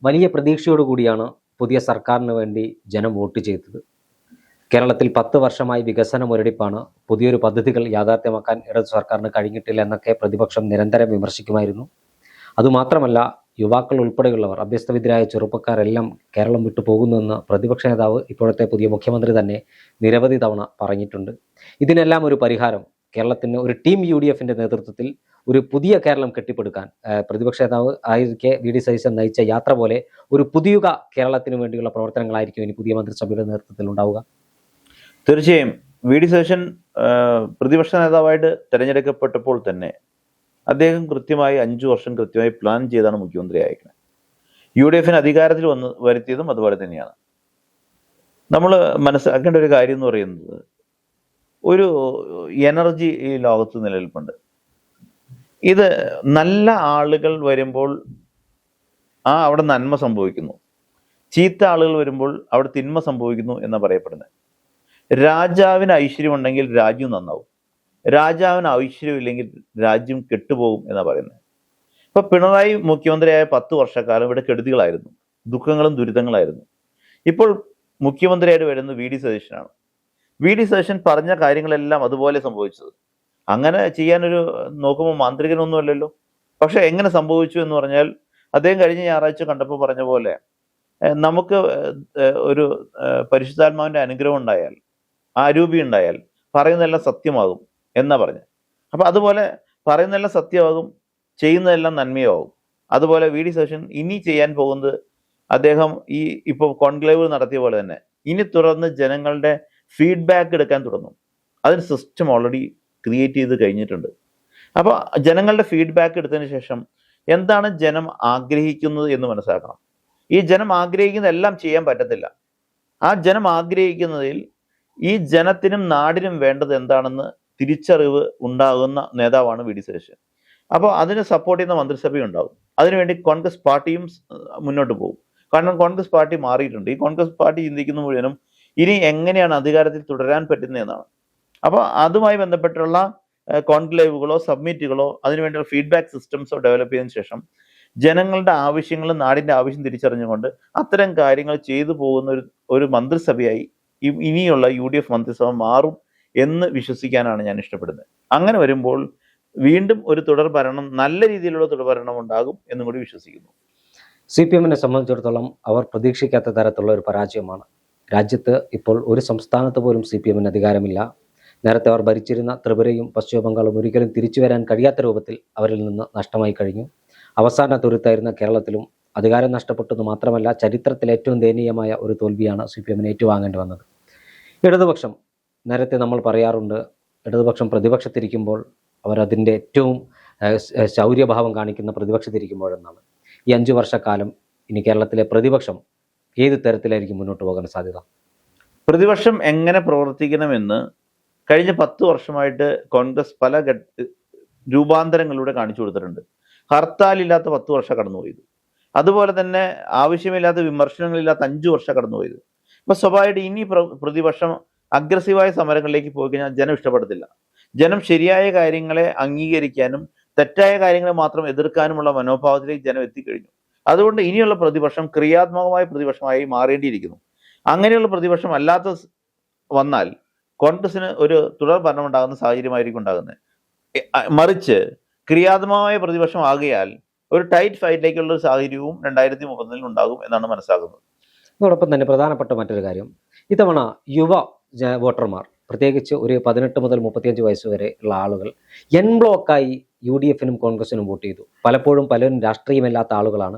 വലിയ പ്രതീക്ഷയോടുകൂടിയാണ് പുതിയ സർക്കാരിന് വേണ്ടി ജനം വോട്ട് ചെയ്തത്. കേരളത്തിൽ 10 വർഷമായി വികസന മുരടിപ്പാണ്, പുതിയൊരു പദ്ധതികൾ യാഥാർത്ഥ്യമാക്കാൻ ഇടതു സർക്കാരിന് കഴിഞ്ഞിട്ടില്ല എന്നൊക്കെ പ്രതിപക്ഷം നിരന്തരം വിമർശിക്കുമായിരുന്നു. അതുമാത്രമല്ല, യുവാക്കൾ ഉൾപ്പെടെയുള്ളവർ, അഭ്യസ്തവിദ്യരായ ചെറുപ്പക്കാരെല്ലാം കേരളം വിട്ടു പോകുന്നുവെന്ന് പ്രതിപക്ഷ നേതാവ്, ഇപ്പോഴത്തെ പുതിയ മുഖ്യമന്ത്രി തന്നെ നിരവധി തവണ പറഞ്ഞിട്ടുണ്ട്. ഇതിനെല്ലാം ഒരു പരിഹാരം കേരളത്തിന് ഒരു ടീം UDFിൻ്റെ നേതൃത്വത്തിൽ ഒരു പുതിയ കേരളം കെട്ടിപ്പടുക്കാൻ പ്രതിപക്ഷ നേതാവ് ആയിരിക്കെ VD സതീശൻ നയിച്ച യാത്ര പോലെ ഒരു പുതിയ കേരളത്തിന് വേണ്ടിയുള്ള പ്രവർത്തനങ്ങളായിരിക്കും ഇനി പുതിയ മന്ത്രിസഭയുടെ നേതൃത്വത്തിൽ ഉണ്ടാവുക. തീർച്ചയായും VD സതീശൻ പ്രതിപക്ഷ നേതാവായിട്ട് തിരഞ്ഞെടുക്കപ്പെട്ടപ്പോൾ തന്നെ അദ്ദേഹം കൃത്യമായി 5 വർഷം കൃത്യമായി പ്ലാൻ ചെയ്താണ് മുഖ്യമന്ത്രി അയക്കുന്നത്. UDFിന് അധികാരത്തിൽ വരുത്തിയതും അതുപോലെ തന്നെയാണ്. നമ്മൾ മനസ്സിലാക്കേണ്ട ഒരു കാര്യം എന്ന് പറയുന്നത്, ഒരു എനർജി ഈ ലോകത്ത് നിലനിൽപ്പുണ്ട്. ഇത് നല്ല ആളുകൾ വരുമ്പോൾ അവിടെ നന്മ സംഭവിക്കുന്നു, ചീത്ത ആളുകൾ വരുമ്പോൾ അവിടെ തിന്മ സംഭവിക്കുന്നു എന്നാണ് പറയപ്പെടുന്നത്. രാജാവിന് ഐശ്വര്യമുണ്ടെങ്കിൽ രാജ്യം നന്നാവും, രാജാവിന് ഐശ്വര്യമില്ലെങ്കിൽ രാജ്യം കെട്ടുപോകും എന്നാണ് പറയുന്നത്. ഇപ്പൊ പിണറായി മുഖ്യമന്ത്രിയായ 10 വർഷക്കാലം ഇവിടെ കെടുതികളായിരുന്നു, ദുഃഖങ്ങളും ദുരിതങ്ങളായിരുന്നു. ഇപ്പോൾ മുഖ്യമന്ത്രിയായിട്ട് വരുന്നത് VD സതീശനാണ്. VD സതീശൻ പറഞ്ഞ കാര്യങ്ങളെല്ലാം അതുപോലെ സംഭവിച്ചത്. അങ്ങനെ ചെയ്യാനൊരു നോക്കുമ്പോൾ മാന്ത്രികനൊന്നുമല്ലല്ലോ. പക്ഷെ എങ്ങനെ സംഭവിച്ചു എന്ന് പറഞ്ഞാൽ, അദ്ദേഹം കഴിഞ്ഞ ഞായറാഴ്ച കണ്ടപ്പോൾ പറഞ്ഞ പോലെ, നമുക്ക് ഒരു പരിശുദ്ധാത്മാവിൻ്റെ അനുഗ്രഹം ഉണ്ടായാൽ, ആരൂപി ഉണ്ടായാൽ പറയുന്നതെല്ലാം സത്യമാകും എന്നാ പറഞ്ഞത്. അപ്പം അതുപോലെ പറയുന്നതെല്ലാം സത്യമാകും, ചെയ്യുന്നതെല്ലാം നന്മയാകും. അതുപോലെ VD സതീശൻ ഇനി ചെയ്യാൻ പോകുന്നത്, അദ്ദേഹം ഇപ്പോൾ കോൺക്ലേവ് നടത്തിയ പോലെ തന്നെ ഇനി തുടർന്ന് ജനങ്ങളുടെ ഫീഡ്ബാക്ക് എടുക്കാൻ തുടങ്ങും. അതിന് സിസ്റ്റം ഓൾറെഡി ക്രിയേറ്റ് ചെയ്ത് കഴിഞ്ഞിട്ടുണ്ട്. അപ്പോൾ ജനങ്ങളുടെ ഫീഡ്ബാക്ക് എടുത്തതിന് ശേഷം എന്താണ് ജനം ആഗ്രഹിക്കുന്നത് എന്ന് മനസ്സിലാക്കണം. ഈ ജനം ആഗ്രഹിക്കുന്ന എല്ലാം ചെയ്യാൻ പറ്റത്തില്ല. ആ ജനം ആഗ്രഹിക്കുന്നതിൽ ഈ ജനത്തിനും നാടിനും വേണ്ടത് എന്താണെന്ന് തിരിച്ചറിവ് ഉണ്ടാകുന്ന നേതാവാണ് VD സതീശൻ. അപ്പോൾ അതിന് സപ്പോർട്ട് ചെയ്യുന്ന മന്ത്രിസഭയുണ്ടാകും. അതിനുവേണ്ടി കോൺഗ്രസ് പാർട്ടിയും മുന്നോട്ട് പോകും. കാരണം കോൺഗ്രസ് പാർട്ടി മാറിയിട്ടുണ്ട്. ഈ കോൺഗ്രസ് പാർട്ടി ചിന്തിക്കുന്ന മുഴുവനും ഇനി എങ്ങനെയാണ് അധികാരത്തിൽ തുടരാൻ പറ്റുന്നതെന്നാണ്. അപ്പോൾ അതുമായി ബന്ധപ്പെട്ടുള്ള കോൺക്ലേവുകളോ സബ്മിറ്റുകളോ അതിനുവേണ്ടിയുള്ള ഫീഡ്ബാക്ക് സിസ്റ്റംസോ ഡെവലപ്പ് ചെയ്തതിനു ശേഷം ജനങ്ങളുടെ ആവശ്യങ്ങളും നാടിൻ്റെ ആവശ്യം തിരിച്ചറിഞ്ഞുകൊണ്ട് അത്തരം കാര്യങ്ങൾ ചെയ്തു പോകുന്ന ഒരു മന്ത്രിസഭയായി ഇനിയുള്ള UDF മന്ത്രിസഭ മാറും എന്ന് വിശ്വസിക്കാനാണ് ഞാൻ ഇഷ്ടപ്പെടുന്നത്. അങ്ങനെ വരുമ്പോൾ വീണ്ടും ഒരു തുടർ ഭരണം, നല്ല രീതിയിലുള്ള തുടർ ഭരണം ഉണ്ടാകും എന്നും കൂടി വിശ്വസിക്കുന്നു. CPMനെ സംബന്ധിച്ചിടത്തോളം അവർ പ്രതീക്ഷിക്കാത്ത തരത്തിലുള്ള ഒരു പരാജയമാണ്. രാജ്യത്ത് ഇപ്പോൾ ഒരു സംസ്ഥാനത്ത് പോലും CPMന് അധികാരമില്ല. നേരത്തെ അവർ ഭരിച്ചിരുന്ന ത്രിപുരയും പശ്ചിമ ബംഗാളും ഒരിക്കലും തിരിച്ചു വരാൻ കഴിയാത്ത രൂപത്തിൽ അവരിൽ നിന്ന് നഷ്ടമായി കഴിഞ്ഞു. അവസാന തുരുത്തായിരുന്ന കേരളത്തിലും അധികാരം നഷ്ടപ്പെട്ടെന്ന് മാത്രമല്ല, ചരിത്രത്തിൽ ഏറ്റവും ദയനീയമായ ഒരു തോൽവിയാണ് CPMന് ഏറ്റുവാങ്ങേണ്ടി വന്നത്. ഇടതുപക്ഷം, നേരത്തെ നമ്മൾ പറയാറുണ്ട്, ഇടതുപക്ഷം പ്രതിപക്ഷത്തിരിക്കുമ്പോൾ അവരതിൻ്റെ ഏറ്റവും ശൗര്യഭാവം കാണിക്കുന്ന പ്രതിപക്ഷത്തിരിക്കുമ്പോഴെന്നാണ്. ഈ 5 വർഷക്കാലം ഇനി കേരളത്തിലെ പ്രതിപക്ഷം ഏത് തരത്തിലായിരിക്കും മുന്നോട്ട് പോകാൻ സാധ്യത? പ്രതിപക്ഷം എങ്ങനെ പ്രവർത്തിക്കണമെന്ന് കഴിഞ്ഞ 10 വർഷമായിട്ട് കോൺഗ്രസ് പല രൂപാന്തരങ്ങളിലൂടെ കാണിച്ചു കൊടുത്തിട്ടുണ്ട്. ഹർത്താലില്ലാത്ത 10 വർഷം കടന്നുപോയത്, അതുപോലെ തന്നെ ആവശ്യമില്ലാത്ത വിമർശനങ്ങളില്ലാത്ത 5 വർഷം കടന്നുപോയത്. ഇപ്പൊ സ്വാഭാവികമായിട്ട് ഇനി പ്രതിപക്ഷം അഗ്രസീവായ സമരങ്ങളിലേക്ക് പോയി കഴിഞ്ഞാൽ ജനം ഇഷ്ടപ്പെടത്തില്ല. ജനം ശരിയായ കാര്യങ്ങളെ അംഗീകരിക്കാനും തെറ്റായ കാര്യങ്ങളെ മാത്രം എതിർക്കാനുമുള്ള മനോഭാവത്തിലേക്ക് ജനം എത്തിക്കഴിഞ്ഞു. അതുകൊണ്ട് ഇനിയുള്ള പ്രതിപക്ഷം ക്രിയാത്മകമായ പ്രതിപക്ഷമായി മാറേണ്ടിയിരിക്കുന്നു. അങ്ങനെയുള്ള പ്രതിപക്ഷം അല്ലാത്ത വന്നാൽ കോൺഗ്രസിന് ഒരു തുടർ ഭരണം ഉണ്ടാകുന്ന സാഹചര്യമായിരിക്കും ഉണ്ടാകുന്നത്. മറിച്ച് ക്രിയാത്മകമായ പ്രതിപക്ഷം ആകിയാൽ ഒരു ടൈറ്റ് ഫൈറ്റിലേക്കുള്ള ഒരു സാഹചര്യവും 2030 ഉണ്ടാകും എന്നാണ് മനസ്സിലാക്കുന്നത്. അതോടൊപ്പം തന്നെ പ്രധാനപ്പെട്ട മറ്റൊരു കാര്യം, ഇത്തവണ യുവ വോട്ടർമാർ, പ്രത്യേകിച്ച് ഒരു 18 മുതൽ 35 വയസ്സ് വരെ ഉള്ള ആളുകൾ എൻ ബ്ലോക്കായി UDFനും കോൺഗ്രസിനും വോട്ട് ചെയ്തു. പലപ്പോഴും പലരും രാഷ്ട്രീയമില്ലാത്ത ആളുകളാണ്,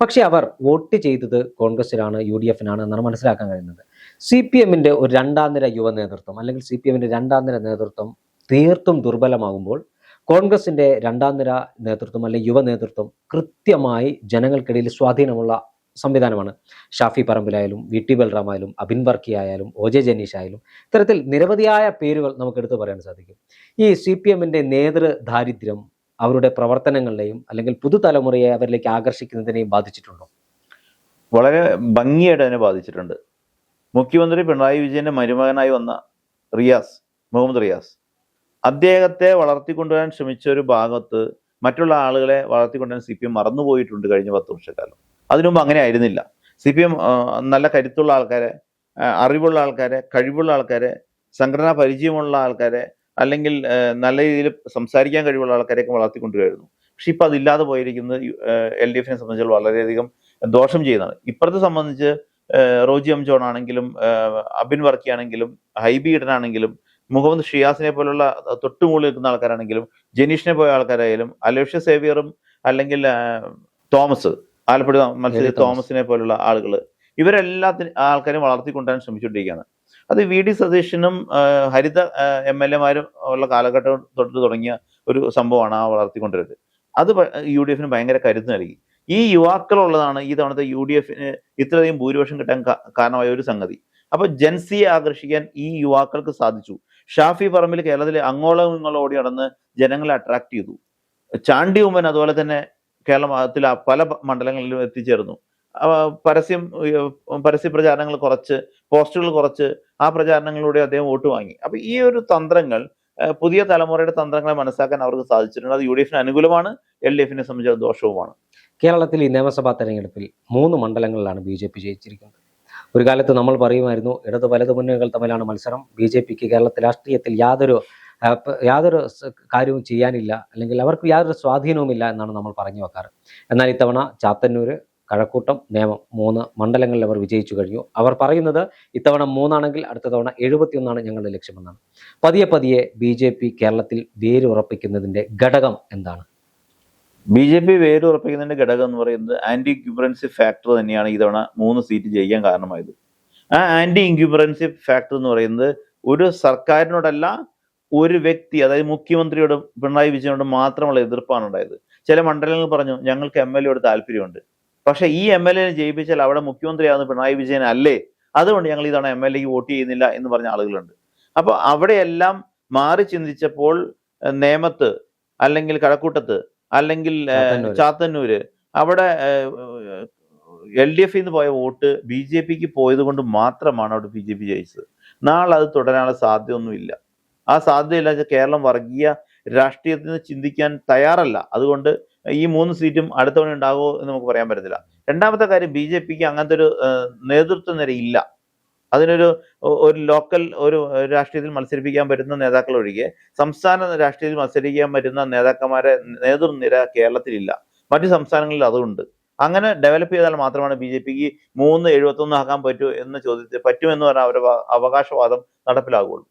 പക്ഷേ അവർ വോട്ട് ചെയ്തത് കോൺഗ്രസിനാണ്, UDFനാണ് എന്നാണ് മനസ്സിലാക്കാൻ കഴിയുന്നത്. CPMൻ്റെ ഒരു രണ്ടാം നിര യുവ നേതൃത്വം അല്ലെങ്കിൽ CPMൻ്റെ രണ്ടാം നിര നേതൃത്വം തീർത്തും ദുർബലമാകുമ്പോൾ കോൺഗ്രസിൻ്റെ രണ്ടാം നിര നേതൃത്വം അല്ലെങ്കിൽ യുവ നേതൃത്വം കൃത്യമായി ജനങ്ങൾക്കിടയിൽ സ്വാധീനമുള്ള സംവിധാനമാണ്. ഷാഫി പറമ്പിലായാലും VT ബൽറാം ആയാലും അബിൻ വർക്കി ആയാലും OJ ജനീഷ് ആയാലും ഇത്തരത്തിൽ നിരവധിയായ പേരുകൾ നമുക്ക് എടുത്തു പറയാൻ സാധിക്കും. ഈ CPMൻ്റെ നേതൃദാരിദ്ര്യം അവരുടെ പ്രവർത്തനങ്ങളെയും അല്ലെങ്കിൽ പുതുതലമുറയെ അവരിലേക്ക് ആകർഷിക്കുന്നതിനെയും ബാധിച്ചിട്ടുണ്ടോ? വളരെ ഭംഗിയായിട്ട് അതിനെ ബാധിച്ചിട്ടുണ്ട്. മുഖ്യമന്ത്രി പിണറായി വിജയന്റെ മരുമകനായി വന്ന മുഹമ്മദ് റിയാസ് അദ്ദേഹത്തെ വളർത്തിക്കൊണ്ടുവരാൻ ശ്രമിച്ച ഒരു ഭാഗത്ത് മറ്റുള്ള ആളുകളെ വളർത്തിക്കൊണ്ടുവരാൻ CPM മറന്നുപോയിട്ടുണ്ട് കഴിഞ്ഞ 10 വർഷക്കാലം. അതിനു മുമ്പ് അങ്ങനെ ആയിരുന്നില്ല. CPM നല്ല കരുത്തുള്ള ആൾക്കാരെ, അറിവുള്ള ആൾക്കാരെ, കഴിവുള്ള ആൾക്കാരെ, സംഘടനാ പരിചയമുള്ള ആൾക്കാരെ, അല്ലെങ്കിൽ നല്ല രീതിയിൽ സംസാരിക്കാൻ കഴിവുള്ള ആൾക്കാരെയൊക്കെ വളർത്തിക്കൊണ്ടുവരുമായിരുന്നു. പക്ഷെ ഇപ്പൊ അതില്ലാതെ പോയിരിക്കുന്നത് LDF സംബന്ധിച്ച് വളരെയധികം ദോഷം ചെയ്യുന്നതാണ്. ഇപ്പുറത്തെ സംബന്ധിച്ച് റോജി എം ജോൺ ആണെങ്കിലും, അബിൻ വർക്കി ആണെങ്കിലും, ഹൈബി ഈഡനാണെങ്കിലും, മുഹമ്മദ് ഷിയാസിനെ പോലുള്ള തൊട്ടുമുകളിൽ നിൽക്കുന്ന ആൾക്കാരാണെങ്കിലും, ജനീഷിനെ പോയ ആൾക്കാരായാലും, അലോഷ്യ സേവിയറും അല്ലെങ്കിൽ തോമസ്, ആലപ്പുഴ മത്സരി തോമസിനെ പോലുള്ള ആളുകൾ, ഇവരെല്ലാത്തിനും ആൾക്കാരെയും വളർത്തിക്കൊണ്ടുവരാൻ ശ്രമിച്ചുകൊണ്ടിരിക്കുകയാണ്. അത് VD സതീശനും ഹരിത MLA-മാരും ഉള്ള കാലഘട്ടം തൊട്ട് തുടങ്ങിയ ഒരു സംഭവമാണ് ആ വളർത്തിക്കൊണ്ടുവരുന്നത്. അത് UDF-ന് ഭയങ്കര കരുത്ത് നൽകി. ഈ യുവാക്കളുള്ളതാണ് ഈ തവണത്തെ UDF-ന് ഇത്രയധികം ഭൂരിപക്ഷം കിട്ടാൻ കാരണമായ ഒരു സംഗതി. അപ്പൊ ജൻസിയെ ആകർഷിക്കാൻ ഈ യുവാക്കൾക്ക് സാധിച്ചു. ഷാഫി പറമ്പിൽ കേരളത്തിലെ അങ്ങോളം ഇങ്ങോളം ഓടി നടന്ന് ജനങ്ങളെ അട്രാക്ട് ചെയ്തു. ചാണ്ടി ഉമ്മൻ അതുപോലെ തന്നെ കേരളത്തിലെ പല മണ്ഡലങ്ങളിലും എത്തിച്ചേർന്നു. പരസ്യ പ്രചാരണങ്ങൾ കുറച്ച്, പോസ്റ്റുകൾ കുറച്ച്, ആ പ്രചാരണങ്ങളിലൂടെ അദ്ദേഹം വോട്ട് വാങ്ങി. അപ്പൊ ഈ ഒരു തന്ത്രങ്ങൾ, പുതിയ തലമുറയുടെ തന്ത്രങ്ങളെ മനസ്സിലാക്കാൻ അവർക്ക് സാധിച്ചിട്ടുണ്ട്. അത് UDF-ന് അനുകൂലമാണ്, LDF-നെ സംബന്ധിച്ച് ദോഷവുമാണ്. കേരളത്തിൽ ഈ നിയമസഭാ തെരഞ്ഞെടുപ്പിൽ 3 മണ്ഡലങ്ങളിലാണ് BJP ജയിച്ചിരിക്കുന്നത്. ഒരു കാലത്ത് നമ്മൾ പറയുമായിരുന്നു ഇടത് വലത് മുന്നണികൾ തമ്മിലാണ് മത്സരം, BJP-ക്ക് കേരളത്തിൽ രാഷ്ട്രീയത്തിൽ യാതൊരു കാര്യവും ചെയ്യാനില്ല, അല്ലെങ്കിൽ അവർക്ക് യാതൊരു സ്വാധീനവുമില്ല എന്നാണ് നമ്മൾ പറഞ്ഞു വെക്കാറ്. എന്നാൽ ഇത്തവണ ചാത്തന്നൂര്, കഴക്കൂട്ടം, നേമം 3 മണ്ഡലങ്ങളിൽ അവർ വിജയിച്ചു കഴിഞ്ഞു. അവർ പറയുന്നത് ഇത്തവണ 3 ആണെങ്കിൽ അടുത്ത തവണ 71 ഞങ്ങളുടെ ലക്ഷ്യമെന്നാണ്. പതിയെ പതിയെ BJP കേരളത്തിൽ വേരുറപ്പിക്കുന്നതിന്റെ ഘടകം എന്താണ്? BJP വേരുറപ്പിക്കുന്നതിന്റെ ഘടകം എന്ന് പറയുന്നത് ആന്റി ഇൻക്യുംബറൻസി ഫാക്ടർ തന്നെയാണ് ഈ തവണ 3 സീറ്റ് ജയിക്കാൻ കാരണമായത്. ആ ആന്റി ഇൻക്യുംബറൻസി ഫാക്ടർ എന്ന് പറയുന്നത് ഒരു സർക്കാരിനോടല്ല, ഒരു വ്യക്തി, അതായത് മുഖ്യമന്ത്രിയോടും പിണറായി വിജയനോടും മാത്രമുള്ള എതിർപ്പാണ് ഉണ്ടായത്. ചില മണ്ഡലങ്ങൾ പറഞ്ഞു ഞങ്ങൾക്ക് MLA-യോട് താല്പര്യമുണ്ട്, പക്ഷെ ഈ MLA-നെ ജയിപ്പിച്ചാൽ അവിടെ മുഖ്യമന്ത്രിയാകുന്ന പിണറായി വിജയൻ അല്ലേ, അതുകൊണ്ട് ഞങ്ങൾ ഇതാണ് MLA-ക്ക് വോട്ട് ചെയ്യുന്നില്ല എന്ന് പറഞ്ഞ ആളുകളുണ്ട്. അപ്പൊ അവിടെയെല്ലാം മാറി ചിന്തിച്ചപ്പോൾ നേമത്ത്, അല്ലെങ്കിൽ കഴക്കൂട്ടത്ത്, അല്ലെങ്കിൽ ചാത്തന്നൂര്, അവിടെ LDF-ന്ന് പോയ വോട്ട് BJP-ക്ക് പോയത് കൊണ്ട് മാത്രമാണ് അവിടെ BJP ജയിച്ചത്. നാളെ അത് തുടരാനുള്ള സാധ്യതയൊന്നുമില്ല. ആ സാധ്യതയില്ലാതെ കേരളം വർഗീയ രാഷ്ട്രീയത്തിന് ചിന്തിക്കാൻ തയ്യാറല്ല. അതുകൊണ്ട് ഈ 3 സീറ്റും അടുത്തവണ ഉണ്ടാകുമോ എന്ന് നമുക്ക് പറയാൻ പറ്റത്തില്ല. രണ്ടാമത്തെ കാര്യം, BJP-ക്ക് അങ്ങനത്തെ ഒരു നേതൃത്വ നിരയില്ല. അതിനൊരു ലോക്കൽ ഒരു രാഷ്ട്രീയത്തിൽ മത്സരിപ്പിക്കാൻ പറ്റുന്ന നേതാക്കൾ ഒഴികെ സംസ്ഥാന രാഷ്ട്രീയത്തിൽ മത്സരിക്കാൻ പറ്റുന്ന നേതാക്കന്മാരെ നേതൃനിര കേരളത്തിലില്ല. മറ്റു സംസ്ഥാനങ്ങളിൽ അതുണ്ട്. അങ്ങനെ ഡെവലപ്പ് ചെയ്താൽ മാത്രമാണ് BJP-ക്ക് 371 ആക്കാൻ പറ്റൂ എന്ന ചോദ്യത്തിൽ പറ്റുമെന്ന് പറഞ്ഞാൽ അവരുടെ അവകാശവാദം നടപ്പിലാകുള്ളൂ.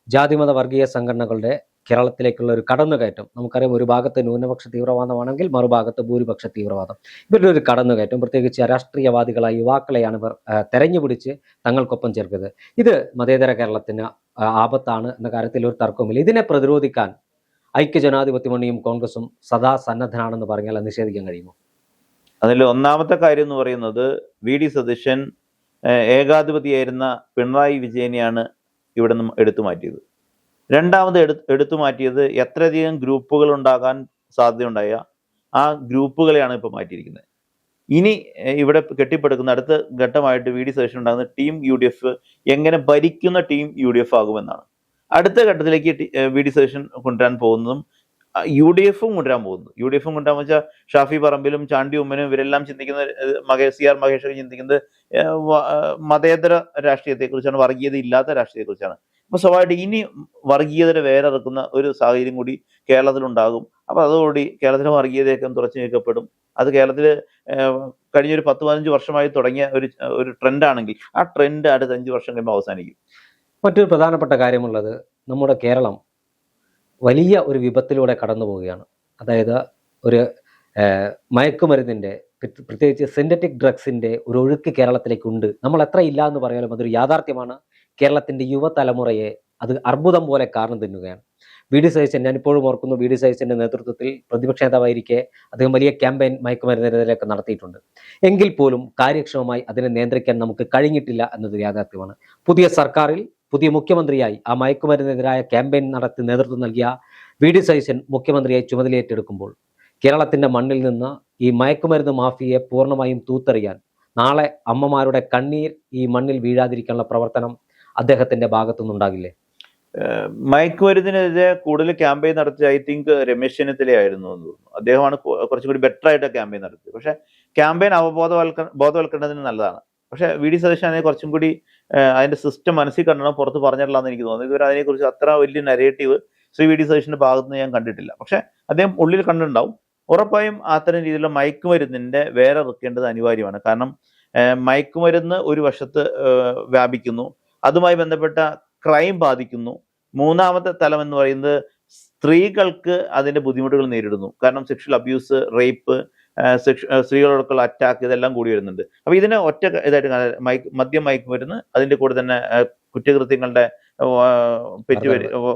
ജാതിമത വർഗീയ സംഘടനകളുടെ കേരളത്തിലേക്കുള്ള ഒരു കടന്നുകയറ്റം നമുക്കറിയാം. ഒരു ഭാഗത്ത് ന്യൂനപക്ഷ തീവ്രവാദമാണെങ്കിൽ മറുഭാഗത്ത് ഭൂരിപക്ഷ തീവ്രവാദം. ഇവരുടെ ഒരു കടന്നുകയറ്റം, പ്രത്യേകിച്ച് രാഷ്ട്രീയവാദികളായ യുവാക്കളെയാണ് ഇവർ തെരഞ്ഞുപിടിച്ച് തങ്ങൾക്കൊപ്പം ചേർക്കുന്നത്. ഇത് മതേതര കേരളത്തിന് ആപത്താണ് എന്ന കാര്യത്തിൽ ഒരു തർക്കവുമില്ല. ഇതിനെ പ്രതിരോധിക്കാൻ ഐക്യജനാധിപത്യ മുന്നണിയും കോൺഗ്രസും സദാ സന്നദ്ധനാണെന്ന് പറഞ്ഞാൽ നിഷേധിക്കാൻ കഴിയുമോ? അതിൽ ഒന്നാമത്തെ കാര്യം എന്ന് പറയുന്നത്, VD സതീശൻ ഏകാധിപതിയായിരുന്ന പിണറായി വിജയനെയാണ് ഇവിടെ നിന്ന് എടുത്തു മാറ്റിയത്. രണ്ടാമത് എടുത്തു മാറ്റിയത് എത്രയധികം ഗ്രൂപ്പുകൾ ഉണ്ടാകാൻ സാധ്യതയുണ്ടായ ആ ഗ്രൂപ്പുകളെയാണ് ഇപ്പോൾ മാറ്റിയിരിക്കുന്നത്. ഇനി ഇവിടെ കെട്ടിപ്പടുക്കുന്ന അടുത്ത ഘട്ടമായിട്ട് VD സതീശൻ ഉണ്ടാകുന്ന ടീം UDF എങ്ങനെ ഭരിക്കുന്ന ടീം UDF ആകുമെന്നാണ്. അടുത്ത ഘട്ടത്തിലേക്ക് VD സതീശൻ കൊണ്ടുവരാൻ പോകുന്നതും UDF-ഉം കൊണ്ടുവരാൻ പോകുന്നത്. UDF-ഉം കൊണ്ടുവരാൻ വെച്ചാൽ ഷാഫി പറമ്പിലും ചാണ്ടി ഉമ്മനും ഇവരെല്ലാം ചിന്തിക്കുന്നത്, CR മഹേഷ് ചിന്തിക്കുന്നത് മതേതര രാഷ്ട്രീയത്തെക്കുറിച്ചാണ്, വർഗീയത ഇല്ലാത്ത രാഷ്ട്രീയത്തെക്കുറിച്ചാണ്. അപ്പൊ സ്വാഭാവികമായിട്ട് ഇനി വർഗീയതയുടെ വേറിറക്കുന്ന ഒരു സാഹചര്യം കൂടി കേരളത്തിലുണ്ടാകും. അപ്പൊ അതോടുകൂടി കേരളത്തിലെ വർഗീയതയൊക്കെ തുറച്ചു നീക്കപ്പെടും. അത് കേരളത്തിൽ കഴിഞ്ഞൊരു 10-15 വർഷമായി തുടങ്ങിയ ഒരു ട്രെൻഡാണെങ്കിൽ ആ ട്രെൻഡ് അടുത്ത 5 വർഷം കഴിയുമ്പോൾ അവസാനിക്കും. മറ്റൊരു പ്രധാനപ്പെട്ട കാര്യമുള്ളത്, നമ്മുടെ കേരളം വലിയ ഒരു വിപത്തിലൂടെ കടന്നു പോവുകയാണ്. അതായത് ഒരു മയക്കുമരുന്നിൻ്റെ, പ്രത്യേകിച്ച് സിന്തറ്റിക് ഡ്രഗ്സിൻ്റെ ഒരു ഒഴുക്ക് കേരളത്തിലേക്കുണ്ട്. നമ്മൾ എത്ര ഇല്ല എന്ന് പറയാലും അതൊരു യാഥാർത്ഥ്യമാണ്. കേരളത്തിൻ്റെ യുവതലമുറയെ അത് അർബുദം പോലെ കാരണം തിന്നുകയാണ്. VD സതീശൻ, ഞാനിപ്പോഴും ഓർക്കുന്നു, VD സതീശൻ്റെ നേതൃത്വത്തിൽ പ്രതിപക്ഷ നേതാവായിരിക്കെ അദ്ദേഹം വലിയ ക്യാമ്പയിൻ മയക്കുമരുന്നിനെതിരെയൊക്കെ നടത്തിയിട്ടുണ്ട്. എങ്കിൽ പോലും കാര്യക്ഷമമായി അതിനെ നിയന്ത്രിക്കാൻ നമുക്ക് കഴിഞ്ഞിട്ടില്ല എന്നത് യാഥാർത്ഥ്യമാണ്. പുതിയ സർക്കാരിൽ പുതിയ മുഖ്യമന്ത്രിയായി ആ മയക്കുമരുന്നിനെതിരായ ക്യാമ്പയിൻ നടത്തി നേതൃത്വം നൽകിയ VD സതീശൻ മുഖ്യമന്ത്രിയായി ചുമതലയേറ്റെടുക്കുമ്പോൾ കേരളത്തിൻ്റെ മണ്ണിൽ നിന്ന് ഈ മയക്കുമരുന്ന് മാഫിയയെ പൂർണ്ണമായും തൂത്തെറിയാൻ, നാളെ അമ്മമാരുടെ കണ്ണീർ ഈ മണ്ണിൽ വീഴാതിരിക്കാനുള്ള പ്രവർത്തനം അദ്ദേഹത്തിൻ്റെ ഭാഗത്തുനിന്നുണ്ടാകില്ലേ? മയക്കുമരുന്നിനെതിരെ കൂടുതൽ ക്യാമ്പയിൻ നടത്തിയ രമേശ് ചെന്നിത്തല ആയിരുന്നു എന്ന് തോന്നുന്നു. അദ്ദേഹമാണ് കുറച്ചും കൂടി ബെറ്റർ ആയിട്ട് ക്യാമ്പയിൻ നടത്തിയത്. പക്ഷെ ക്യാമ്പയിൻ ബോധവൽക്കരണത്തിന് നല്ലതാണ്. പക്ഷെ വി ഡി സതീശൻ അതിനെ കുറച്ചും കൂടി അതിന്റെ സിസ്റ്റം മനസ്സിൽ കണ്ടണം, പുറത്ത് പറഞ്ഞിട്ടില്ല എന്ന് എനിക്ക് തോന്നുന്നു. ഇതുവരെ അതിനെക്കുറിച്ച് അത്ര വലിയ നരേറ്റീവ് ശ്രീ വി ഡി സതീശന്റെ ഭാഗത്തുനിന്ന് ഞാൻ കണ്ടിട്ടില്ല. പക്ഷെ അദ്ദേഹം ഉള്ളിൽ കണ്ടിട്ടുണ്ടാവും. ഉറപ്പായും അത്തരം രീതിയിലുള്ള മയക്കുമരുന്നിന്റെ വേറെ ഇറക്കേണ്ടത് അനിവാര്യമാണ്. കാരണം മയക്കുമരുന്ന് ഒരു വശത്ത് വ്യാപിക്കുന്നു, അതുമായി ബന്ധപ്പെട്ട ക്രൈം ബാധിക്കുന്നു. മൂന്നാമത്തെ തലം എന്ന് പറയുന്നത് സ്ത്രീകൾക്ക് അതിന്റെ ബുദ്ധിമുട്ടുകൾ നേരിടുന്നു. കാരണം സെക്ഷൽ അബ്യൂസ്, റേപ്പ്, സ്ത്രീകളോടൊക്കെയുള്ള അറ്റാക്ക്, ഇതെല്ലാം കൂടി വരുന്നുണ്ട്. അപ്പൊ ഇതിനെ ഒറ്റ ഇതായിട്ട് മദ്യം, മയക്കുമരുന്ന്, അതിന്റെ കൂടെ തന്നെ കുറ്റകൃത്യങ്ങളുടെ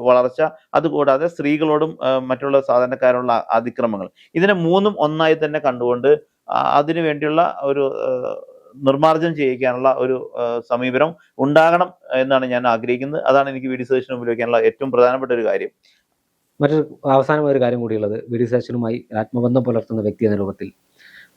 വളർച്ച, അതുകൂടാതെ സ്ത്രീകളോടും മറ്റുള്ള സാധാരണക്കാരുള്ള അതിക്രമങ്ങൾ, ഇതിനെ മൂന്നും ഒന്നായി തന്നെ കണ്ടുകൊണ്ട് അതിനു വേണ്ടിയുള്ള ഒരു നിർമ്മാർജ്ജനം ചെയ്യിക്കാനുള്ള ഒരു സമീപനം ഉണ്ടാകണം എന്നാണ് ഞാൻ ആഗ്രഹിക്കുന്നത്. അതാണ് എനിക്ക് വി ഡി സതീശന് മുമ്പിൽ വയ്ക്കാനുള്ള ഏറ്റവും പ്രധാനപ്പെട്ട ഒരു കാര്യം. മറ്റൊരു അവസാനമായ ഒരു കാര്യം കൂടിയുള്ളത്, വി ഡി സതീശനുമായി ആത്മബന്ധം പുലർത്തുന്ന വ്യക്തി എന്ന രൂപത്തിൽ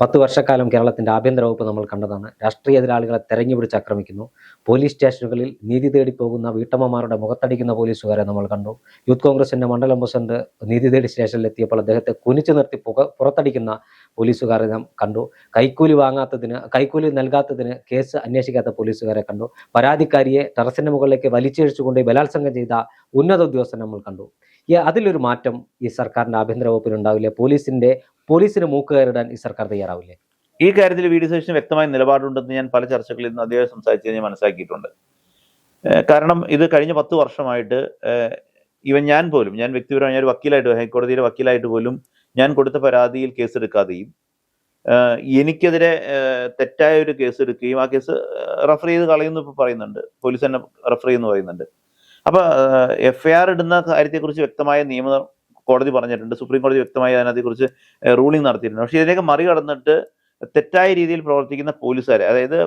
10 വർഷക്കാലം കേരളത്തിന്റെ ആഭ്യന്തര വകുപ്പ് നമ്മൾ കണ്ടതാണ്. രാഷ്ട്രീയ എതിരാളികളെ തെരഞ്ഞുപിടിച്ച് ആക്രമിക്കുന്നു. പോലീസ് സ്റ്റേഷനുകളിൽ നീതി തേടി പോകുന്ന വീട്ടമ്മമാരുടെ മുഖത്തടിക്കുന്ന പോലീസുകാരെ നമ്മൾ കണ്ടു. യൂത്ത് കോൺഗ്രസിന്റെ മണ്ഡലം പ്രസിഡന്റ് നീതി തേടി സ്റ്റേഷനിലെത്തിയപ്പോൾ അദ്ദേഹത്തെ കുനിച്ചു നിർത്തി പുറത്തടിക്കുന്ന പോലീസുകാരെ നാം കണ്ടു. കൈക്കൂലി നൽകാത്തതിന് കേസ് അന്വേഷിക്കാത്ത പോലീസുകാരെ കണ്ടു. പരാതിക്കാരിയെ ടെറസിന്റെ മുകളിലേക്ക് വലിച്ചിഴച്ചുകൊണ്ട് ബലാത്സംഗം ചെയ്ത ഉന്നത ഉദ്യോഗസ്ഥനെ നമ്മൾ കണ്ടു. അതിലൊരു മാറ്റം ഈ സർക്കാരിന്റെ ആഭ്യന്തര വകുപ്പിൽ ഉണ്ടാവില്ലേ? പോലീസിന് മൂക്ക് കയറിടാൻ ഈ സർക്കാർ തയ്യാറാവില്ലേ? ഈ കാര്യത്തിൽ വി ഡി സതീശന് വ്യക്തമായ നിലപാടുണ്ടെന്ന് ഞാൻ പല ചർച്ചകളിൽ നിന്ന് അദ്ദേഹം സംസാരിച്ചത് ഞാൻ മനസ്സിലാക്കിയിട്ടുണ്ട്. കാരണം ഇത് കഴിഞ്ഞ 10 വർഷമായിട്ട് ഞാൻ വ്യക്തിപരമായി ഒരു വക്കീലായിട്ട്, ഹൈക്കോടതിയിലെ വക്കീലായിട്ട് പോലും ഞാൻ കൊടുത്ത പരാതിയിൽ കേസെടുക്കാതെയും എനിക്കെതിരെ തെറ്റായ ഒരു കേസ് എടുക്കുകയും ആ കേസ് റഫർ ചെയ്ത് കളയുന്നു ഇപ്പൊ പറയുന്നുണ്ട്, പോലീസ് തന്നെ റഫർ ചെയ്യുന്നു പറയുന്നുണ്ട്. അപ്പൊ FIR ഇടുന്ന കാര്യത്തെക്കുറിച്ച് വ്യക്തമായ നിയമ കോടതി പറഞ്ഞിട്ടുണ്ട്, സുപ്രീം കോടതി വ്യക്തമായി അതിനകത്തെക്കുറിച്ച് റൂളിംഗ് നടത്തിയിട്ടുണ്ട്. പക്ഷെ ഇതിലേക്ക് മറികടന്നിട്ട് തെറ്റായ രീതിയിൽ പ്രവർത്തിക്കുന്ന പോലീസുകാരെ, അതായത്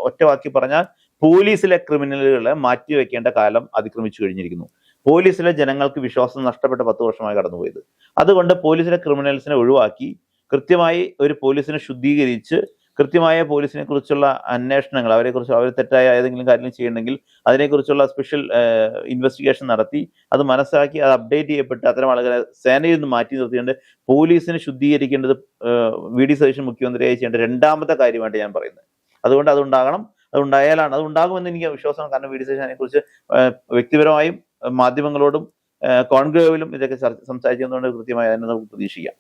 ഒറ്റ വാക്കി പറഞ്ഞാൽ പോലീസിലെ ക്രിമിനലുകളെ മാറ്റിവെക്കേണ്ട കാലം അതിക്രമിച്ചു കഴിഞ്ഞിരിക്കുന്നു. പോലീസിലെ ജനങ്ങൾക്ക് വിശ്വാസം നഷ്ടപ്പെട്ട 10 വർഷമായി കടന്നുപോയത്. അതുകൊണ്ട് പോലീസിലെ ക്രിമിനൽസിനെ ഒഴിവാക്കി കൃത്യമായി ഒരു പോലീസിനെ ശുദ്ധീകരിച്ച് കൃത്യമായ പോലീസിനെ കുറിച്ചുള്ള അന്വേഷണങ്ങൾ, അവർ തെറ്റായ ഏതെങ്കിലും കാര്യങ്ങൾ ചെയ്യണമെങ്കിൽ അതിനെക്കുറിച്ചുള്ള സ്പെഷ്യൽ ഇൻവെസ്റ്റിഗേഷൻ നടത്തി അത് മനസ്സിലാക്കി അത് അപ്ഡേറ്റ് ചെയ്യപ്പെട്ട് അത്തരം ആളുകളെ സേനയിൽ നിന്ന് മാറ്റി നിർത്തിക്കൊണ്ട് പോലീസിനെ ശുദ്ധീകരിക്കേണ്ടത് വി ഡി സതീശൻ മുഖ്യമന്ത്രിയായി ചെയ്യേണ്ട രണ്ടാമത്തെ കാര്യമായിട്ട് ഞാൻ പറയുന്നത്. അതുകൊണ്ട് അതുണ്ടാകണം, അതുണ്ടാകുമെന്ന് എനിക്ക് വിശ്വാസമാണ്. കാരണം വി ഡി സതീശൻ അതിനെക്കുറിച്ച് വ്യക്തിപരമായും മാധ്യമങ്ങളോടും കോൺക്ലേവിലും ഇതൊക്കെ സംസാരിക്കുന്നതുകൊണ്ട് കൃത്യമായി അതിനെ നമുക്ക് പ്രതീക്ഷിക്കാം.